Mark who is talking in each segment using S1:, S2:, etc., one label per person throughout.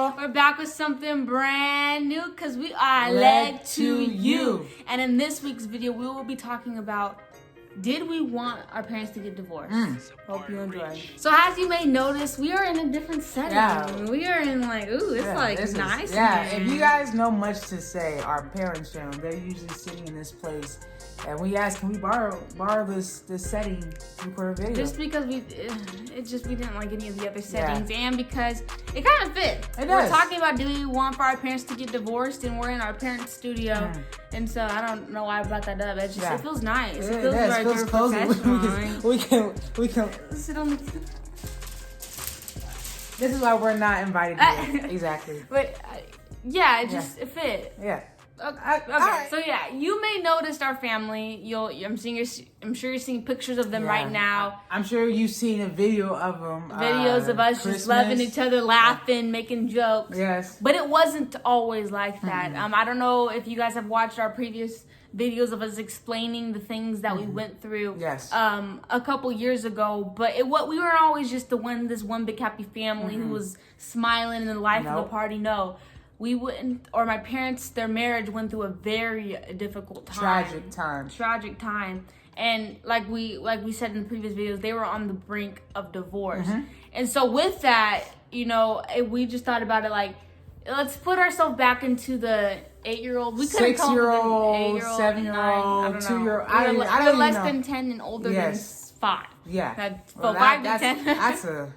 S1: y'all.
S2: We're back with something brand new because we are led to you. And in this week's video, we will be talking about, did we want our parents to get divorced? Hope you enjoy. So as you may notice, we are in a different setting.
S1: Yeah.
S2: We are in like, ooh, it's nice.
S1: If you guys know much to say, our parents' channel, they're usually sitting in this place. And we asked, can we borrow this setting to record a video?
S2: Just because we didn't like any of the other settings, and because it kind of fit. We're talking about, do we want for our parents to get divorced, and we're in our parents' studio, and so I don't know why I brought that up. It just it feels nice. It feels very professional.
S1: We can
S2: sit on the.
S1: This is why we're not invited here. Exactly.
S2: But it fit.
S1: Yeah.
S2: Okay. Right. So you may notice our family. I'm sure you're seeing pictures of them right now.
S1: I'm sure you've seen a video of them.
S2: Videos of us just loving each other, laughing, making jokes.
S1: Yes.
S2: But it wasn't always like that. I don't know if you guys have watched our previous videos of us explaining the things that we went through.
S1: Yes.
S2: A couple years ago, but we weren't always just this one big happy family who was smiling in the life of the party. No. We wouldn't, or my parents, their marriage went through a very difficult time. Tragic time. And like we said in the previous videos, they were on the brink of divorce. And so with that, we just thought about it like, let's put ourselves back into the 8-year-old. We could have
S1: 6-year-old, 7-year-old, 2-year-old. I don't
S2: know. We're less than 10 and older than 5.
S1: Yeah.
S2: 5 to 10.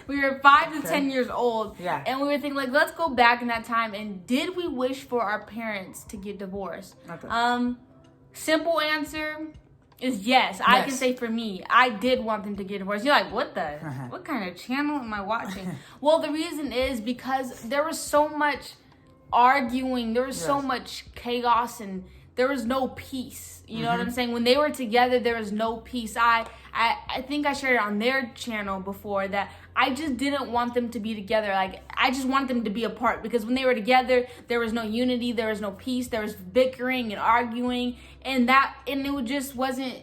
S2: We were 5 to 10 years old.
S1: Yeah.
S2: And we were thinking, like, let's go back in that time. And did we wish for our parents to get divorced?
S1: Okay.
S2: Simple answer is yes. I can say for me, I did want them to get divorced. You're like, what kind of channel am I watching? Well, the reason is because there was so much arguing. There was so much chaos, and there was no peace. You know what I'm saying? When they were together, there was no peace. I think I shared it on their channel before that I just didn't want them to be together. Like, I just wanted them to be apart, because when they were together, there was no unity, there was no peace, there was bickering and arguing, and it just wasn't,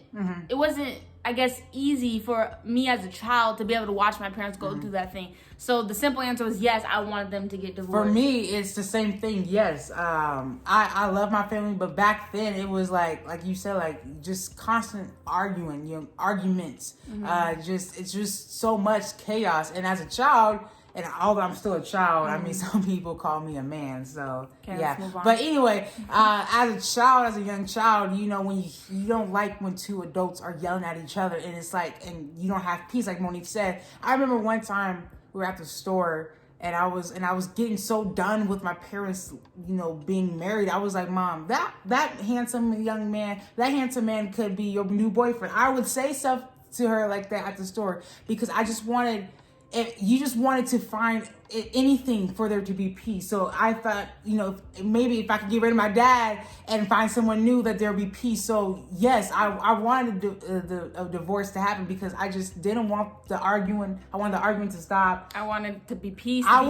S2: it wasn't, I guess, easy for me as a child to be able to watch my parents go through that thing. So the simple answer was yes, I wanted them to get divorced.
S1: For me, it's the same thing. Yes, I love my family, but back then it was like you said, like just constant arguing, arguments. It's just so much chaos. And as a child, and although I'm still a child, I mean, some people call me a man, so
S2: let's move on.
S1: But anyway, as a young child, when you don't like when two adults are yelling at each other, and it's like, and you don't have peace, like Monique said. I remember one time we were at the store, and I was getting so done with my parents, being married. I was like, Mom, that handsome young man, that handsome man could be your new boyfriend. I would say stuff to her like that at the store, because I just wanted. You just wanted to find anything for there to be peace. So I thought, maybe if I could get rid of my dad and find someone new, that there'd be peace. So yes, I wanted a divorce to happen, because I just didn't want the arguing. I wanted the argument to stop.
S2: I wanted to be peace.
S1: I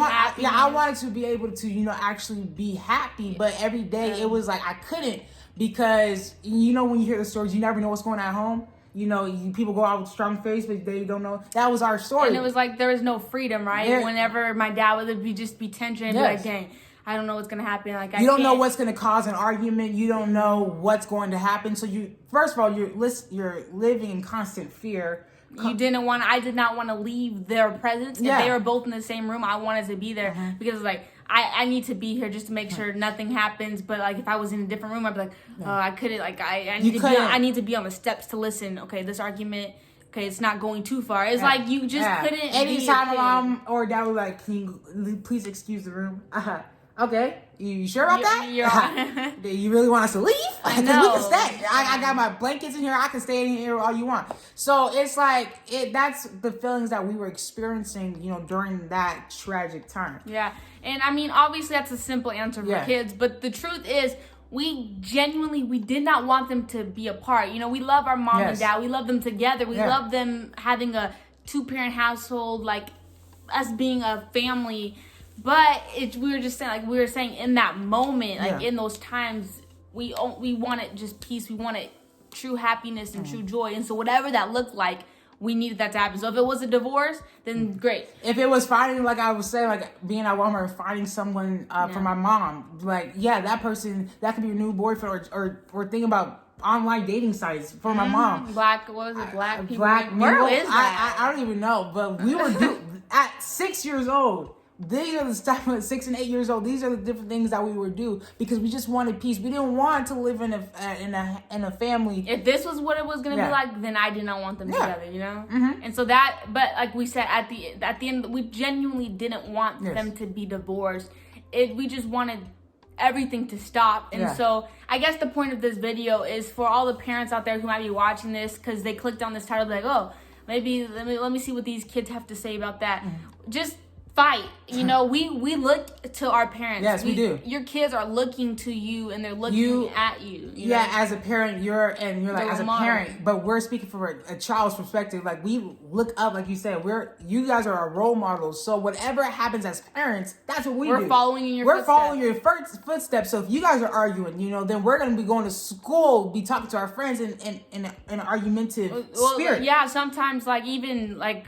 S1: wanted to be able to, actually be happy. But every day it was like I couldn't, because when you hear the stories, you never know what's going on at home. People go out with strong face, but they don't know. That was our story.
S2: And it was like there was no freedom, right? Yeah. Whenever my dad would just be tension and be like, dang, I don't know what's going to happen. Like,
S1: you don't know what's going to cause an argument. You don't know what's going to happen. So first of all, you're living in constant fear.
S2: I did not want to leave their presence. If they were both in the same room, I wanted to be there, because like, I need to be here just to make sure nothing happens. But like, if I was in a different room, I'd be like, I couldn't. Like, I need to be on the steps to listen. Okay, this argument. Okay, it's not going too far. It's like you just couldn't.
S1: Anytime mom or dad was like, "Can you please excuse the room?" Okay, you sure about that? Do you really want us to leave? Because we can stay. I got my blankets in here. I can stay in here all you want. So it's like that's the feelings that we were experiencing, during that tragic time.
S2: Yeah, and I mean, obviously that's a simple answer for kids, but the truth is, we did not want them to be apart. We love our mom and dad. We love them together. We love them having a 2-parent household, like us being a family. But we were saying in that moment, like in those times, we wanted just peace. We wanted true happiness and true joy. And so whatever that looked like, we needed that to happen. So if it was a divorce, then great.
S1: If it was finding, like I was saying, like being at Walmart and finding someone for my mom, like, yeah, that person, that could be your new boyfriend, or thinking about online dating sites for my mom.
S2: Black, what was it? Black people.
S1: Black
S2: Where is that?
S1: I don't even know, but we were at 6 years old. These are the stuff at 6 and 8 years old. These are the different things that we would do because we just wanted peace. We didn't want to live in a family.
S2: If this was what it was gonna be like, then I did not want them together. You know.
S1: Mm-hmm.
S2: And so that, but like we said at the end, we genuinely didn't want them to be divorced. We just wanted everything to stop. And so I guess the point of this video is for all the parents out there who might be watching this because they clicked on this title, like, oh, maybe let me see what these kids have to say about that. Just fight. You know, we look to our parents.
S1: Yes, we do.
S2: Your kids are looking to you and they're looking at you. You know?
S1: As a parent, you're like, as a parent, but we're speaking from a child's perspective. Like, we look up, like you said, you guys are our role models. So whatever happens as parents, that's what we're
S2: do. We're following in your
S1: footsteps. We're following your footsteps. So if you guys are arguing, you know, then we're going to be going to school, be talking to our friends in an argumentative spirit.
S2: Yeah, sometimes like even like,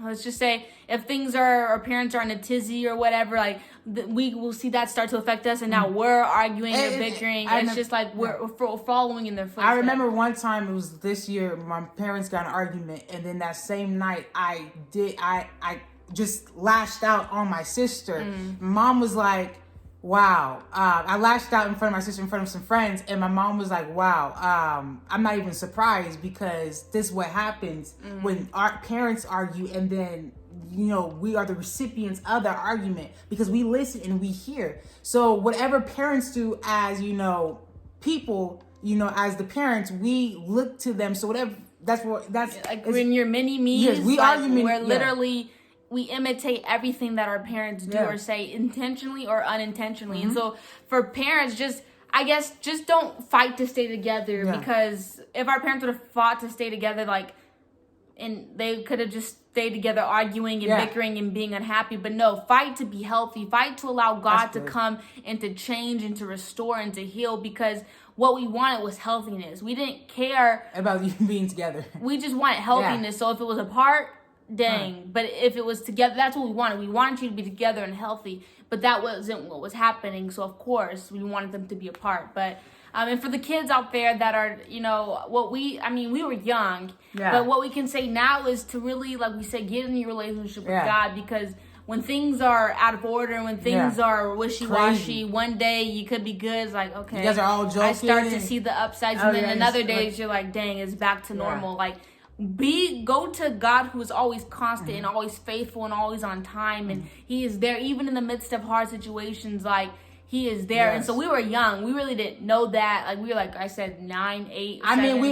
S2: let's just say if things our parents are in a tizzy or whatever, like we will see that start to affect us, and now we're arguing or bickering. It's just like we're following in their footsteps.
S1: I remember one time, it was this year, my parents got in an argument, and then that same night I just lashed out on my sister. Mom was like, wow. I lashed out in front of my sister, in front of some friends, and my mom was like, wow, I'm not even surprised because this is what happens when our parents argue, and then, you know, we are the recipients of that argument because we listen and we hear. So whatever parents do as, you know, people, you know, as the parents, we look to them. So whatever, that's
S2: like when you're mini-me's,
S1: yes, we
S2: like,
S1: are
S2: we're literally, we imitate everything that our parents do or say intentionally or unintentionally. And so for parents, just don't fight to stay together because if our parents would have fought to stay together, like, and they could have just stayed together arguing and bickering and being unhappy. But no, fight to be healthy. Fight to allow God to come and to change and to restore and to heal, because what we wanted was healthiness. We didn't care
S1: about you being together.
S2: We just wanted healthiness. So if it was apart, dang. But if it was together, that's what we wanted. We wanted you to be together and healthy. But that wasn't what was happening. So of course, we wanted them to be apart. But and for the kids out there that are, you know, we were young, but what we can say now is to really, like we said, get in your relationship with God, because when things are out of order, when things are wishy-washy, one day you could be good, it's like, okay,
S1: you guys are all joking.
S2: I start to see the upsides, and then another day you're like, dang, it's back to normal. Like, go to God, who is always constant and always faithful and always on time, and He is there even in the midst of hard situations. Like, He is there. And so we were young. We really didn't know that. Like, we were, like I said, 9, 8, 7.
S1: We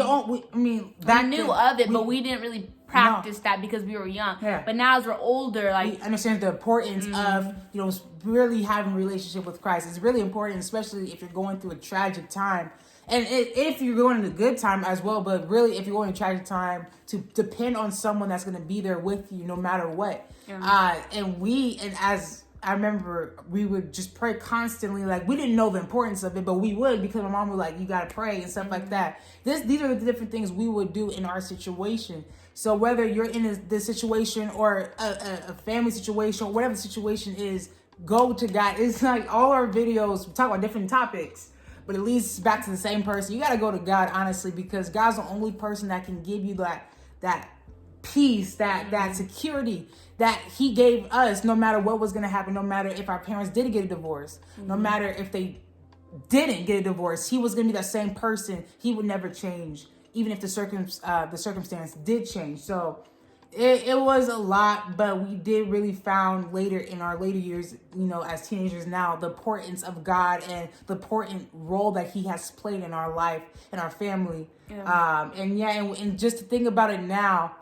S2: knew of it, but we didn't really practice that because we were young. But now as we're older, like,
S1: we understand the importance of, you know, really having a relationship with Christ. It's really important, especially if you're going through a tragic time. And if you're going in a good time as well, but really if you're going in a tragic time, to depend on someone that's going to be there with you no matter what. As I remember, we would just pray constantly. Like, we didn't know the importance of it, but we would, because my mom was like, you got to pray and stuff like that. These are the different things we would do in our situation. So whether you're in this situation or a family situation or whatever the situation is, go to God. It's like all our videos, we talk about different topics, but it leads back to the same person. You got to go to God, honestly, because God's the only person that can give you that peace, that security that He gave us, no matter what was going to happen, no matter if our parents did get a divorce, no matter if they didn't get a divorce, He was going to be that same person. He would never change, even if the circumstance did change. So it was a lot, but we did really found later in our later years, you know, as teenagers now, the importance of God and the important role that He has played in our life and our family. And just to think about it now,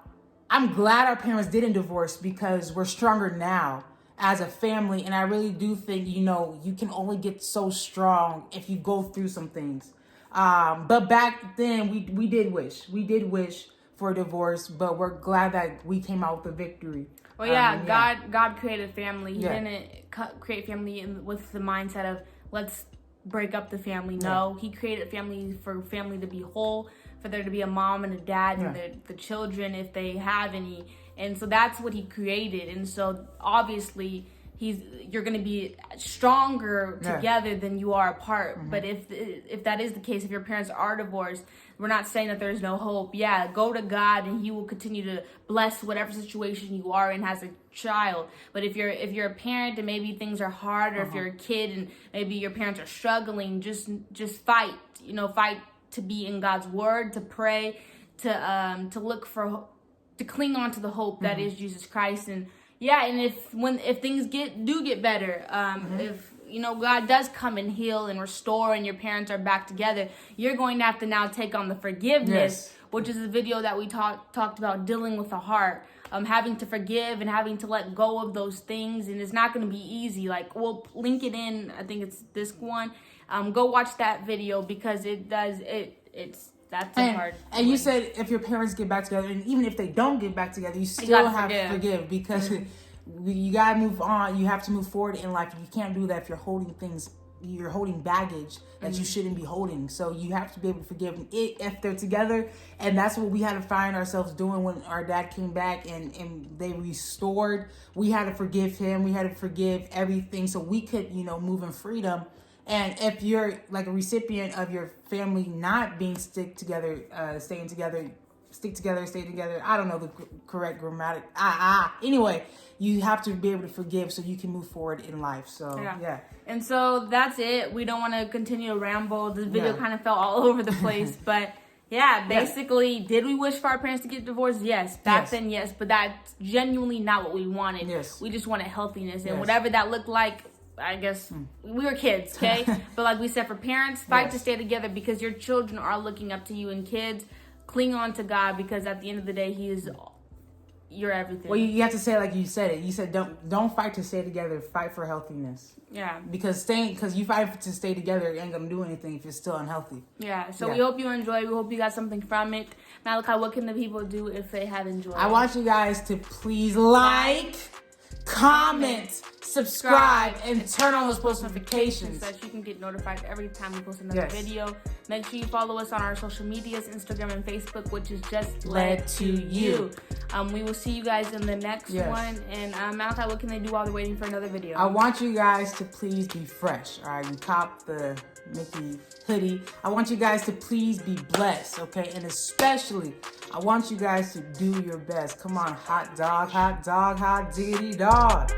S1: I'm glad our parents didn't divorce, because we're stronger now as a family. And I really do think, you know, you can only get so strong if you go through some things. But back then we did wish for a divorce, but we're glad that we came out with a victory.
S2: Well, God created family. He didn't create family with the mindset of let's break up the family. No, He created family for family to be whole, for there to be a mom and a dad and the children if they have any. And so that's what he created. And so obviously you're going to be stronger together than you are apart. But if that is the case, if your parents are divorced, we're not saying that there's no hope. Yeah, go to God and he will continue to bless whatever situation you are in as a child. But if you're a parent and maybe things are hard, or if you're a kid and maybe your parents are struggling, just fight. Fight to be in God's word, to pray, to look for, to cling on to the hope that is Jesus Christ. And and if things do get better, if God does come and heal and restore and your parents are back together, you're going to have to now take on the forgiveness, which is a video that we talked about, dealing with the heart, having to forgive and having to let go of those things. And it's not going to be easy. Like, we'll link it in, I think it's this one. Go watch that video, because that's hard.
S1: And you said if your parents get back together, and even if they don't get back together, you still have to forgive, because you gotta move on. You have to move forward in life. You can't do that if you're holding things. You're holding baggage that you shouldn't be holding. So you have to be able to forgive if they're together. And that's what we had to find ourselves doing when our dad came back and they restored. We had to forgive him. We had to forgive everything so we could, move in freedom. And if you're like a recipient of your family not being stay together, stay together. I don't know the correct grammatic. Anyway, you have to be able to forgive so you can move forward in life. So, yeah.
S2: And so that's it. We don't want to continue to ramble. This video kind of fell all over the place. But, basically, did we wish for our parents to get divorced? Yes. Back then, yes. But that's genuinely not what we wanted.
S1: Yes.
S2: We just wanted healthiness. And whatever that looked like, I guess we were kids, okay? But like we said, for parents, fight to stay together, because your children are looking up to you. And kids, cling on to God, because at the end of the day, he is your everything.
S1: Well, you have to say it like you said it. You said don't fight to stay together. Fight for healthiness.
S2: Yeah.
S1: Because you fight to stay together, it ain't gonna do anything if you're still unhealthy.
S2: Yeah. So we hope you enjoy. We hope you got something from it. Malachi, what can the people do if they have enjoyed?
S1: I want you guys to please like, comment, subscribe, and turn on those post notifications
S2: so that you can get notified every time we post another video. Make sure you follow us on our social medias, Instagram and Facebook, which is just Led to You. We will see you guys in the next one. And Malachi, what can they do while they're waiting for another video?
S1: I want you guys to please be fresh. All right, you cop the Mickey hoodie. I want you guys to please be blessed, okay? And especially, I want you guys to do your best. Come on, hot dog, hot diggity dog.